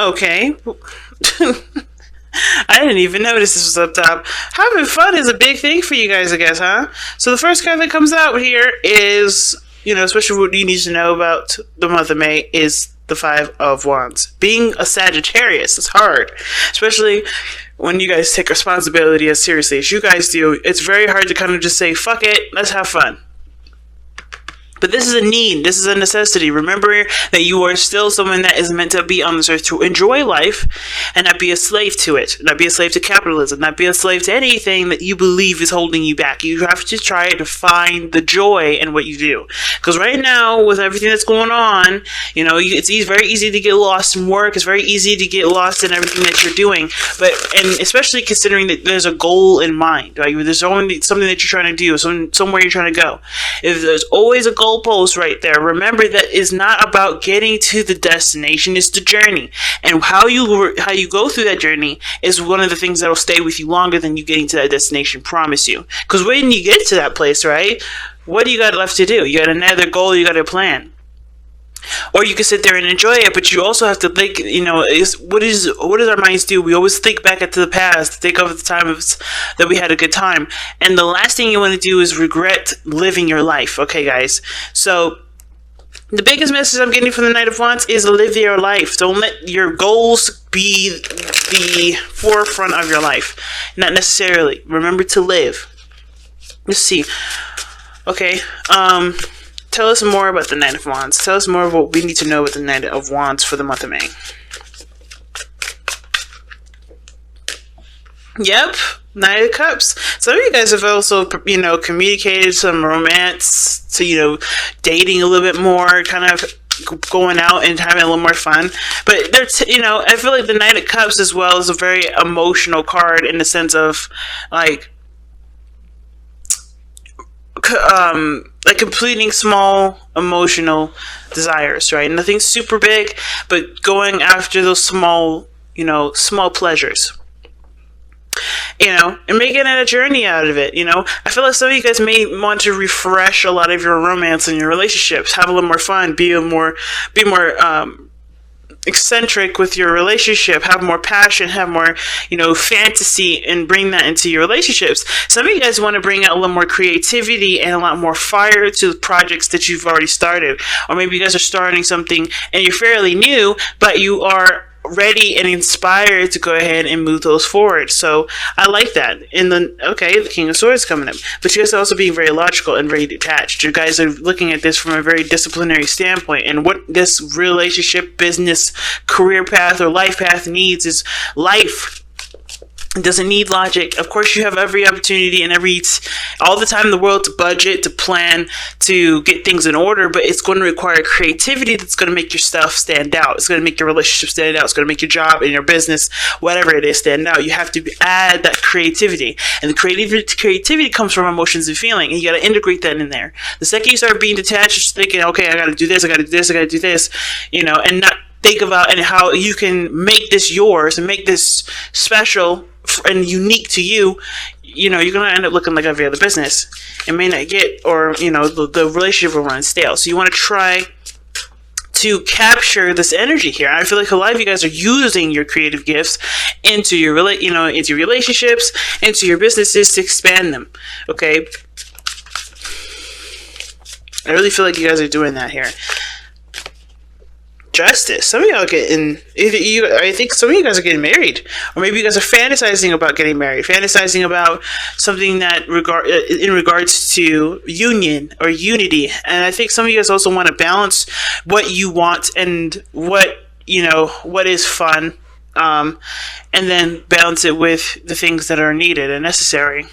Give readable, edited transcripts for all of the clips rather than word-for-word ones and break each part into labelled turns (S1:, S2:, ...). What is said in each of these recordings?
S1: Okay. I didn't even notice this was up top. Having fun is a big thing for you guys, I guess, huh? So the first card that comes out here is, especially what you need to know about the month of May, is the Five of Wands. Being a Sagittarius is hard, especially when you guys take responsibility as seriously as you guys do. It's very hard to kind of just say, fuck it, let's have fun. But this is a need. This is a necessity. Remember that you are still someone that is meant to be on this earth to enjoy life and not be a slave to it. Not be a slave to capitalism. Not be a slave to anything that you believe is holding you back. You have to try to find the joy in what you do. Because right now, with everything that's going on, it's very easy to get lost in work. It's very easy to get lost in everything that you're doing. And especially considering that there's a goal in mind. Right? There's only something that you're trying to do. Somewhere you're trying to go. If there's always a goal post right there, remember that it's not about getting to the destination, it's the journey, and how you go through that journey is one of the things that will stay with you longer than you getting to that destination, promise you. Because when you get to that place, right, what do you got left to do? You got another goal, you got a plan. Or you can sit there and enjoy it, but you also have to think, what does our minds do? We always think back into the past, think of the time that we had a good time. And the last thing you want to do is regret living your life. Okay, guys? So the biggest message I'm getting from the Knight of Wands is live your life. Don't let your goals be the forefront of your life. Not necessarily. Remember to live. Let's see. Okay, tell us more about the Knight of Wands. Tell us more of what we need to know about the Knight of Wands for the month of May. Yep, Knight of Cups. Some of you guys have also, communicated some romance to, dating a little bit more, kind of going out and having a little more fun. But I feel like the Knight of Cups as well is a very emotional card in the sense of, like completing small emotional desires, right? Nothing super big, but going after those small pleasures. And making it a journey out of it. I feel like some of you guys may want to refresh a lot of your romance and your relationships, have a little more fun, be more eccentric with your relationship, have more passion, have more, fantasy, and bring that into your relationships. Some of you guys want to bring out a little more creativity and a lot more fire to the projects that you've already started. Or maybe you guys are starting something and you're fairly new, but you are ready and inspired to go ahead and move those forward. So I like that. And then, the King of Swords coming up. But you guys are also being very logical and very detached. You guys are looking at this from a very disciplinary standpoint. And what this relationship, business, career path, or life path needs is life. It doesn't need logic. Of course, you have every opportunity and all the time in the world to budget, to plan, to get things in order, but it's going to require creativity that's going to make your stuff stand out. It's going to make your relationship stand out. It's going to make your job and your business, whatever it is, stand out. You have to add that creativity. And the creativity comes from emotions and feeling, and you got to integrate that in there. The second you start being detached, just thinking, okay, I got to do this, I got to do this, I got to do this, and not think about and how you can make this yours and make this special and unique to you, you're going to end up looking like every other business. It may not get, or, the relationship will run stale. So you want to try to capture this energy here. I feel like a lot of you guys are using your creative gifts into your, into relationships, into your businesses to expand them. Okay? I really feel like you guys are doing that here. Justice. Some of y'all I think some of you guys are getting married, or maybe you guys are fantasizing about getting married, fantasizing about something that in regards to union or unity. And I think some of you guys also want to balance what you want and what is fun, and then balance it with the things that are needed and necessary.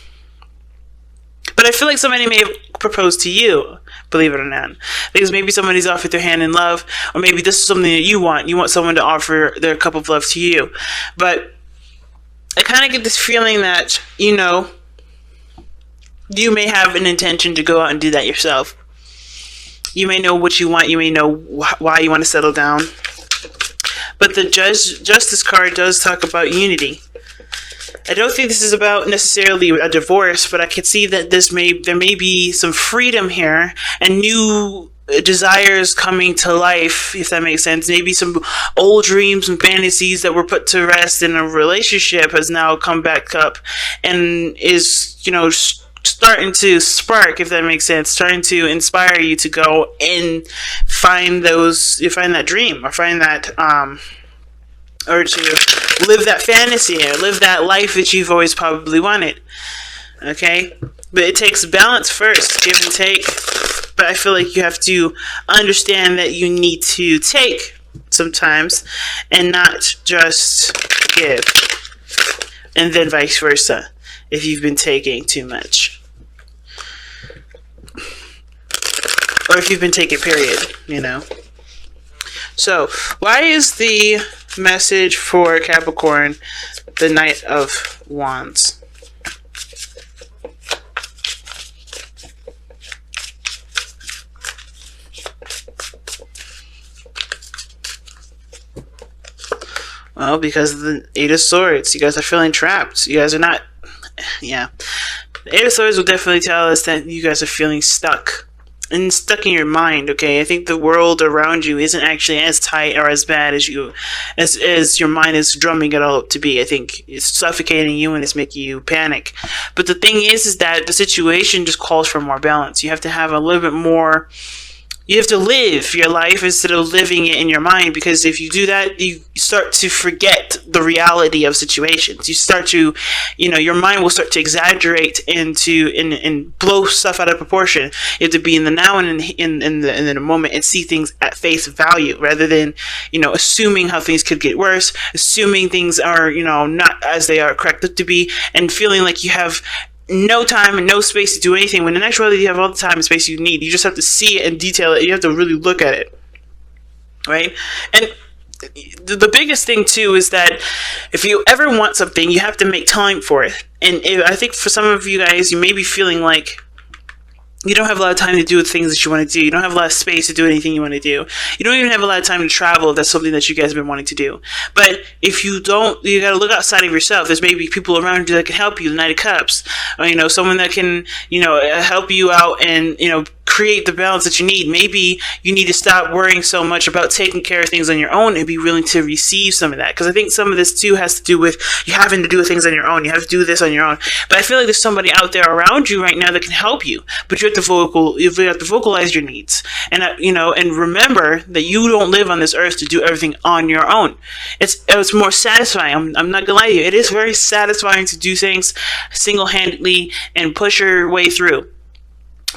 S1: But I feel like somebody may have proposed to you, believe it or not. Because maybe somebody's offered their hand in love, or maybe this is something that you want. You want someone to offer their cup of love to you. But I kind of get this feeling that, you may have an intention to go out and do that yourself. You may know what you want. You may know why you want to settle down. But the Justice card does talk about unity. I don't think this is about necessarily a divorce, but I can see that there may be some freedom here and new desires coming to life, if that makes sense. Maybe some old dreams and fantasies that were put to rest in a relationship has now come back up and is, starting to spark, if that makes sense, starting to inspire you to go and find that dream, or find that, or to live that fantasy, or live that life that you've always probably wanted. Okay? But it takes balance first, give and take. But I feel like you have to understand that you need to take sometimes and not just give. And then vice versa, if you've been taking too much. Or if you've been taking, period, So, why is the message for Capricorn the Knight of Wands? Well, because of the Eight of Swords. You guys are feeling trapped. You guys are not... Yeah. The Eight of Swords will definitely tell us that you guys are feeling stuck. And stuck in your mind, okay? I think the world around you isn't actually as tight or as bad as as your mind is drumming it all up to be. I think it's suffocating you and it's making you panic. But the thing is that the situation just calls for more balance. You have to have a little bit more... You have to live your life instead of living it in your mind, because if you do that, you start to forget the reality of situations. You start to, your mind will start to exaggerate and blow stuff out of proportion. You have to be in the now and in the moment and see things at face value, rather than, assuming how things could get worse, assuming things are, not as they are correct to be, and feeling like you have no time and no space to do anything, when in actuality you have all the time and space you need. You just have to see it and detail it. You have to really look at it, right? And the biggest thing too is that if you ever want something, you have to make time for it. And I think for some of you guys, you may be feeling like you don't have a lot of time to do the things that you want to do. You don't have a lot of space to do anything you want to do. You don't even have a lot of time to travel if that's something that you guys have been wanting to do. But if you don't, you got to look outside of yourself. There's maybe people around you that can help you, the Knight of Cups. Or, someone that can, help you out and, create the balance that you need. Maybe you need to stop worrying so much about taking care of things on your own and be willing to receive some of that. Because I think some of this too has to do with you having to do things on your own. You have to do this on your own. But I feel like there's somebody out there around you right now that can help you. But you have to vocalize your needs. And, and remember that you don't live on this earth to do everything on your own. It's more satisfying. I'm not gonna lie to you. It is very satisfying to do things single-handedly and push your way through.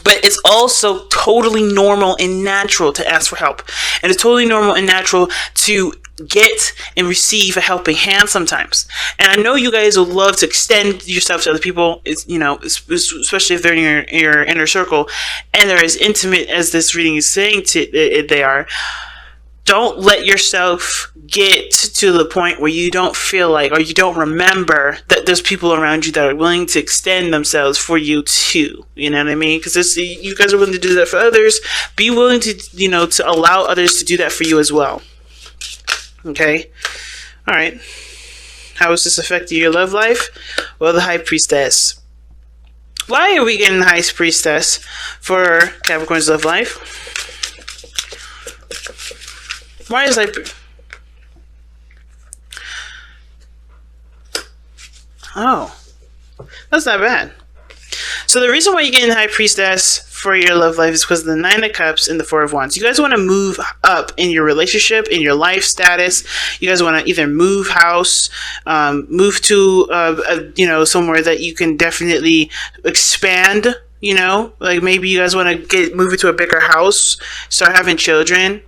S1: But it's also totally normal and natural to ask for help. And it's totally normal and natural to get and receive a helping hand sometimes. And I know you guys will love to extend yourself to other people, especially if they're in your inner circle and they're as intimate as this reading is saying they are. Don't let yourself get to the point where you don't feel like, or you don't remember that there's people around you that are willing to extend themselves for you too. You know what I mean? Because you guys are willing to do that for others. Be willing to, to allow others to do that for you as well. Okay? All right. How is this affecting your love life? Well, the High Priestess. Why are we getting the High Priestess for Capricorn's love life? Why is Oh, that's not bad. So the reason why you're getting the High Priestess for your love life is because of the Nine of Cups and the Four of Wands. You guys want to move up in your relationship, in your life status. You guys want to either move house, move to somewhere that you can definitely expand. Like maybe you guys want to move into a bigger house, start having children.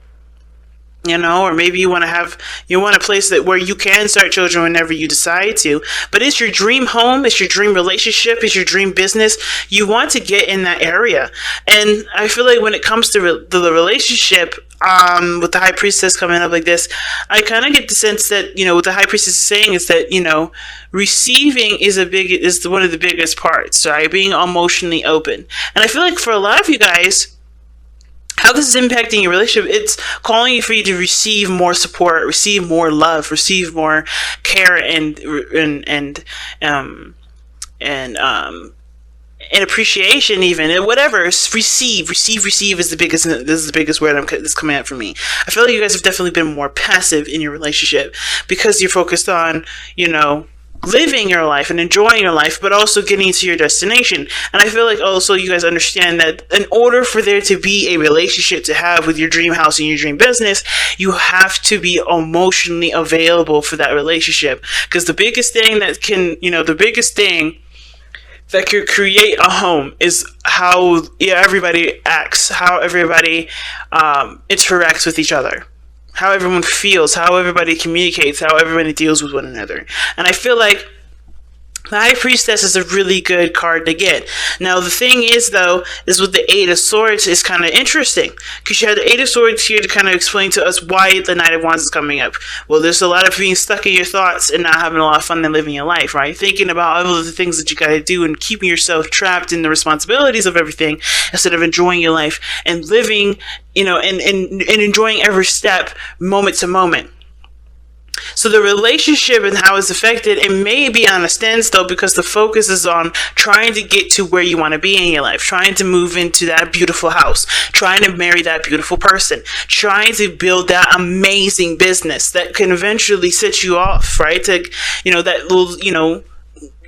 S1: Or maybe you want a place where you can start children whenever you decide to. But it's your dream home, it's your dream relationship, it's your dream business. You want to get in that area. And I feel like when it comes to the relationship, with the High Priestess coming up like this, I kind of get the sense that, what the High Priestess is saying is that, receiving is one of the biggest parts, right? Being emotionally open. And I feel like for a lot of you guys, how this is impacting your relationship, it's calling for you to receive more support, receive more love, receive more care and and appreciation, even, and whatever. Receive is the biggest. This is the biggest word that's coming out for me. I feel like you guys have definitely been more passive in your relationship because you're focused on, living your life and enjoying your life, but also getting to your destination. And I feel like also you guys understand that in order for there to be a relationship to have with your dream house and your dream business, you have to be emotionally available for that relationship. Because the biggest thing that could create a home is how everybody acts, how everybody interacts with each other, how everyone feels, how everybody communicates, how everybody deals with one another. And I feel like the High Priestess is a really good card to get. Now, the thing is, though, is with the Eight of Swords is kind of interesting. Because you have the Eight of Swords here to kind of explain to us why the Knight of Wands is coming up. Well, there's a lot of being stuck in your thoughts and not having a lot of fun and living your life, right? Thinking about all of the things that you got to do and keeping yourself trapped in the responsibilities of everything instead of enjoying your life and living, and enjoying every step, moment to moment. So the relationship and how it's affected, it may be on a standstill because the focus is on trying to get to where you want to be in your life, trying to move into that beautiful house, trying to marry that beautiful person, trying to build that amazing business that can eventually set you off, right? To, that will,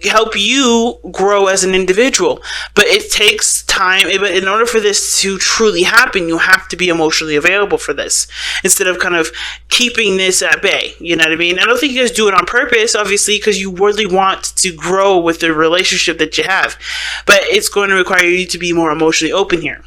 S1: help you grow as an individual. But it takes time. But in order for this to truly happen, you have to be emotionally available for this instead of kind of keeping this at bay. You know what I mean? I don't think you guys do it on purpose, obviously, because you really want to grow with the relationship that you have. But it's going to require you to be more emotionally open here.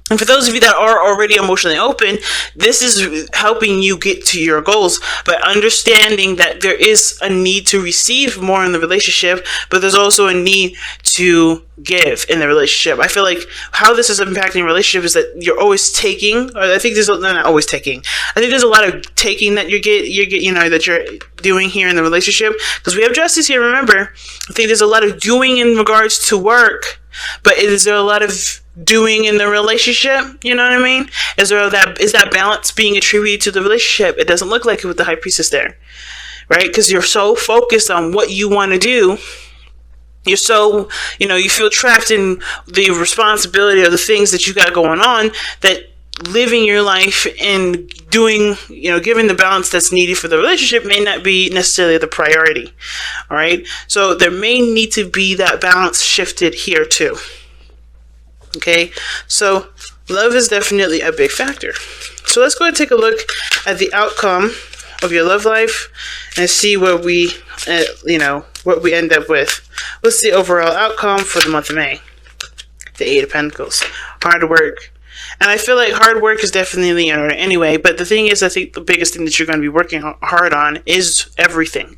S1: And for those of you that are already emotionally open, this is helping you get to your goals, but understanding that there is a need to receive more in the relationship, but there's also a need to give in the relationship. I feel like how this is impacting your relationship is that you're always taking, or I think not always taking. I think there's a lot of taking that that you're doing here in the relationship, because we have Justice here. Remember, I think there's a lot of doing in regards to work, but is there a lot of doing in the relationship? You know what I mean? Is that balance being attributed to the relationship? It doesn't look like it with the High Priestess there, right? Because you're so focused on what you want to do. You're so, you feel trapped in the responsibility of the things that you got going on, that living your life and doing, giving the balance that's needed for the relationship may not be necessarily the priority. All right. So there may need to be that balance shifted here too. Okay. So love is definitely a big factor. So let's go ahead and take a look at the outcome of your love life and see what we, what we end up with. What's the overall outcome for the month of May? The Eight of Pentacles. Hard work. And I feel like hard work is definitely in order anyway, but the thing is, I think the biggest thing that you're going to be working hard on is everything.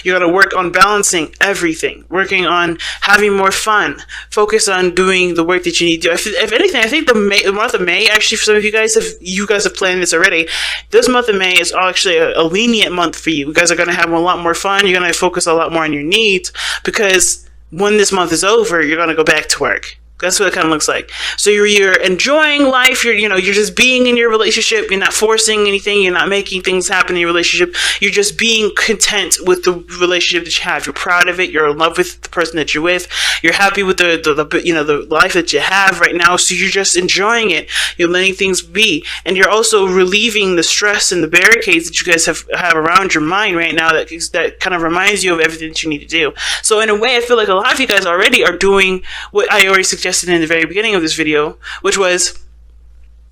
S1: You're going to work on balancing everything, working on having more fun, focus on doing the work that you need to do. If anything, I think the month of May, actually, for some of you guys have planned this already, this month of May is actually a lenient month for you. You guys are going to have a lot more fun. You're going to focus a lot more on your needs, because when this month is over, you're going to go back to work. That's what it kind of looks like. So you're enjoying life. You're just being in your relationship. You're not forcing anything. You're not making things happen in your relationship. You're just being content with the relationship that you have. You're proud of it. You're in love with the person that you're with. You're happy with the life that you have right now. So you're just enjoying it. You're letting things be, and you're also relieving the stress and the barricades that you guys have around your mind right now. That kind of reminds you of everything that you need to do. So in a way, I feel like a lot of you guys already are doing what I already suggested in the very beginning of this video, which was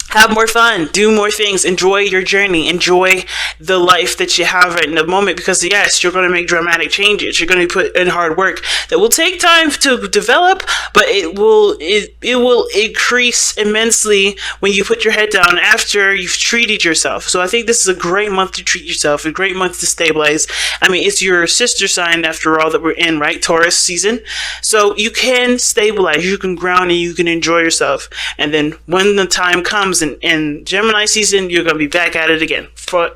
S1: have more fun, do more things, enjoy your journey, enjoy the life that you have right in the moment, because yes, you're going to make dramatic changes. You're going to put in hard work that will take time to develop, but it will increase immensely when you put your head down after you've treated yourself. So I think this is a great month to treat yourself, a great month to stabilize. I mean, it's your sister sign after all that we're in, right? Taurus season. So you can stabilize, you can ground, and you can enjoy yourself. And then when the time comes in Gemini season, you're going to be back at it again,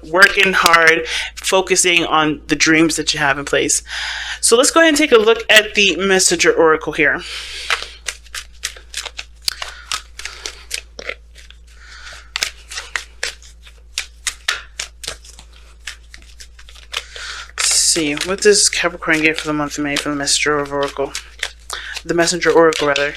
S1: working hard, focusing on the dreams that you have in place. So let's go ahead and take a look at the Messenger Oracle here. Let's see, what does Capricorn get for the month of May for the Messenger of Oracle? the messenger oracle rather.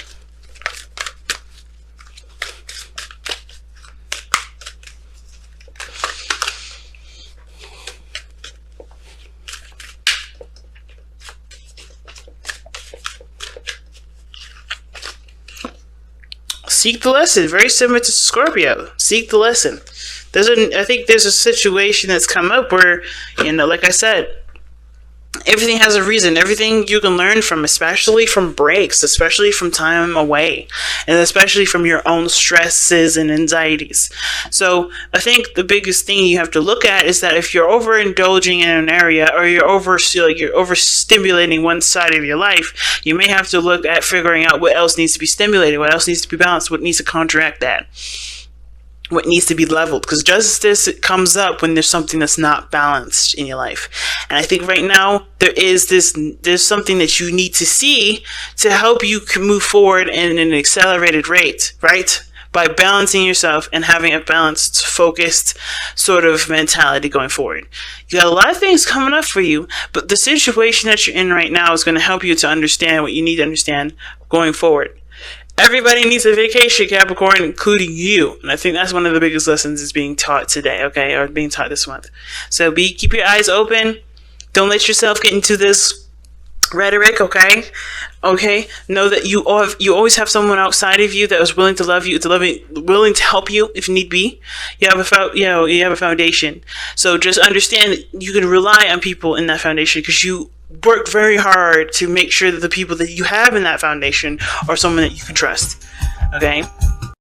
S1: Seek the lesson. Very similar to Scorpio. Seek the lesson. I think there's a situation that's come up where, like I said, everything has a reason. Everything you can learn from, especially from breaks, especially from time away, and especially from your own stresses and anxieties. So I think the biggest thing you have to look at is that if you're overindulging in an area, or you're overstimulating one side of your life, you may have to look at figuring out what else needs to be stimulated, what else needs to be balanced, what needs to counteract that, what needs to be leveled. Because justice comes up when there's something that's not balanced in your life. And I think right now there's something that you need to see to help you move forward in an accelerated rate, right? By balancing yourself and having a balanced, focused sort of mentality going forward. You got a lot of things coming up for you, but the situation that you're in right now is going to help you to understand what you need to understand going forward. Everybody needs a vacation, Capricorn, including you. And I think that's one of the biggest lessons is being taught today, okay? Or being taught this month. So keep your eyes open. Don't let yourself get into this rhetoric, okay? Okay? Know that you always have someone outside of you that is willing to love you, willing to help you if need be. You have a foundation. So just understand that you can rely on people in that foundation because you work very hard to make sure that the people that you have in that foundation are someone that you can trust. Okay?